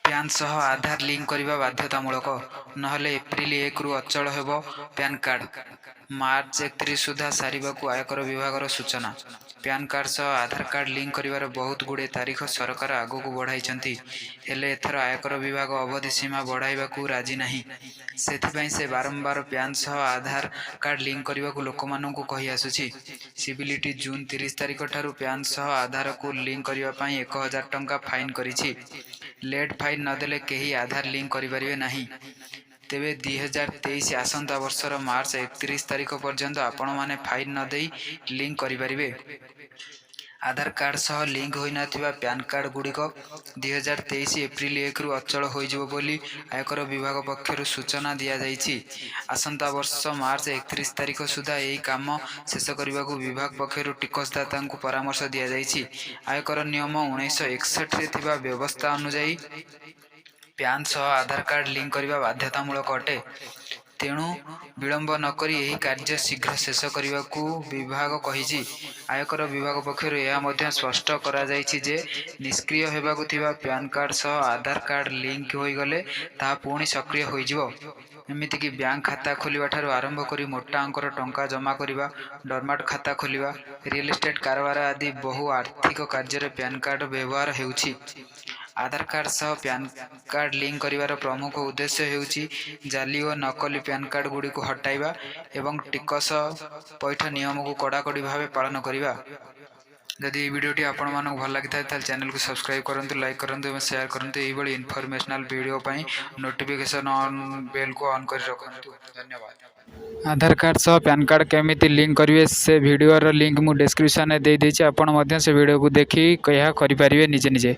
PAN ସହ ଆଧାର link କରିବା ବାଧ୍ୟତାମୂଳକ, ନହେଲେ ଏପ୍ରିଲ 1ରୁ ଅଚଳ ହେବ ପ୍ୟାନ୍ କାର୍ଡ। ମାର୍ଚ୍ଚ 31 ସୁଦ୍ଧା ସାରିବାକୁ ଆୟକର ବିଭାଗର ସୂଚନା। ପ୍ୟାନ୍ କାର୍ଡ ସହ ଆଧାର କାର୍ଡ ଲିଙ୍କ କରିବାର ବହୁତ ଗୁଡ଼ିଏ ତାରିଖ ସରକାର ଆଗକୁ ବଢ଼ାଇଛନ୍ତି, ହେଲେ ଏଥର ଆୟକର ବିଭାଗ ଅବଧି ସୀମା ବଢ଼ାଇବାକୁ ରାଜି ନାହିଁ। ସେଥିପାଇଁ ସେ ବାରମ୍ବାର ପ୍ୟାନ୍ ସହ ଆଧାର କାର୍ଡ ଲିଙ୍କ କରିବାକୁ ଲୋକମାନଙ୍କୁ କହିଆସୁଛି। ସିବିଡିଟି ଜୁନ୍ 30 ତାରିଖ ଠାରୁ ପ୍ୟାନ୍ ସହ ଆଧାରକୁ ଲିଙ୍କ କରିବା ପାଇଁ 1000 ଟଙ୍କା ଫାଇନ୍ କରିଛି। ଲେଟ୍ ଫାଇନ୍ ନଦେଲେ କେହି ଆଧାର ଲିଙ୍କ କରିପାରିବେ ନାହିଁ। ତେବେ 2023 ଆସନ୍ତା ବର୍ଷର ମାର୍ଚ୍ଚ 31 ତାରିଖ ପର୍ଯ୍ୟନ୍ତ ଆପଣମାନେ ଫାଇନ୍ ନଦେଇ ଲିଙ୍କ କରିପାରିବେ। ଆଧାର କାର୍ଡ ସହ ଲିଙ୍କ ହୋଇନଥିବା ପ୍ୟାନ୍ କାର୍ଡ ଗୁଡ଼ିକ 2023 ଏପ୍ରିଲ 1ରୁ ଅଚଳ ହୋଇଯିବ ବୋଲି ଆୟକର ବିଭାଗ ପକ୍ଷରୁ ସୂଚନା ଦିଆଯାଇଛି। ଆସନ୍ତା ବର୍ଷ ମାର୍ଚ୍ଚ 31 ତାରିଖ ସୁଦ୍ଧା ଏହି କାମ ଶେଷ କରିବାକୁ ବିଭାଗ ପକ୍ଷରୁ ଟିକସଦାତାଙ୍କୁ ପରାମର୍ଶ ଦିଆଯାଇଛି। ଆୟକର ନିୟମ 1961ରେ ଥିବା ବ୍ୟବସ୍ଥା ଅନୁଯାୟୀ ପ୍ୟାନ୍ ସହ ଆଧାର କାର୍ଡ ଲିଙ୍କ କରିବା ବାଧ୍ୟତାମୂଳକ ଅଟେ। ତେଣୁ ବିଳମ୍ବ ନକରି ଏହି କାର୍ଯ୍ୟ ଶୀଘ୍ର ଶେଷ କରିବାକୁ ବିଭାଗ କହିଛି। ଆୟକର ବିଭାଗ ପକ୍ଷରୁ ଏହା ମଧ୍ୟ ସ୍ପଷ୍ଟ କରାଯାଇଛି ଯେ ନିଷ୍କ୍ରିୟ ହେବାକୁ ଥିବା ପ୍ୟାନ୍ କାର୍ଡ ସହ ଆଧାର କାର୍ଡ ଲିଙ୍କ ହୋଇଗଲେ ତାହା ପୁଣି ସକ୍ରିୟ ହୋଇଯିବ। ଏମିତିକି ବ୍ୟାଙ୍କ ଖାତା ଖୋଲିବା ଠାରୁ ଆରମ୍ଭ କରି ମୋଟା ଅଙ୍କର ଟଙ୍କା ଜମା କରିବା, ଡର୍ମାଟ ଖାତା ଖୋଲିବା, ରିଏଲ ଏଷ୍ଟେଟ୍ କାରବାର ଆଦି ବହୁ ଆର୍ଥିକ କାର୍ଯ୍ୟରେ ପ୍ୟାନ୍ କାର୍ଡ ବ୍ୟବହାର ହେଉଛି। ଆଧାର କାର୍ଡ ସହ ପ୍ୟାନ୍ କାର୍ଡ ଲିଙ୍କ କରିବାର ପ୍ରମୁଖ ଉଦ୍ଦେଶ୍ୟ ହେଉଛି ଜାଲି ଓ ନକଲି ପ୍ୟାନ୍ କାର୍ଡ ଗୁଡ଼ିକୁ ହଟାଇବା ଏବଂ ଟିକସ ପୈଠ ନିୟମକୁ କଡ଼ାକଡ଼ି ଭାବେ ପାଳନ କରିବା। ଯଦି ଏହି ଭିଡ଼ିଓଟି ଆପଣମାନଙ୍କୁ ଭଲ ଲାଗିଥାଏ ତାହେଲେ ଚ୍ୟାନେଲକୁ ସବସ୍କ୍ରାଇବ୍ କରନ୍ତୁ, ଲାଇକ୍ କରନ୍ତୁ ଏବଂ ସେୟାର କରନ୍ତୁ। ଏହିଭଳି ଇନଫର୍ମେସନାଲ ଭିଡ଼ିଓ ପାଇଁ ନୋଟିଫିକେସନ୍ ବେଲ୍କୁ ଅନ୍ କରି ରଖନ୍ତୁ। ଧନ୍ୟବାଦ। ଆଧାର କାର୍ଡ ସହ ପ୍ୟାନ୍ କାର୍ଡ କେମିତି ଲିଙ୍କ କରିବେ ସେ ଭିଡ଼ିଓର ଲିଙ୍କ ମୁଁ ଡେସ୍କ୍ରିପସନରେ ଦେଇଦେଇଛି। ଆପଣ ମଧ୍ୟ ସେ ଭିଡ଼ିଓକୁ ଦେଖି ଏହା କରିପାରିବେ ନିଜେ ନିଜେ।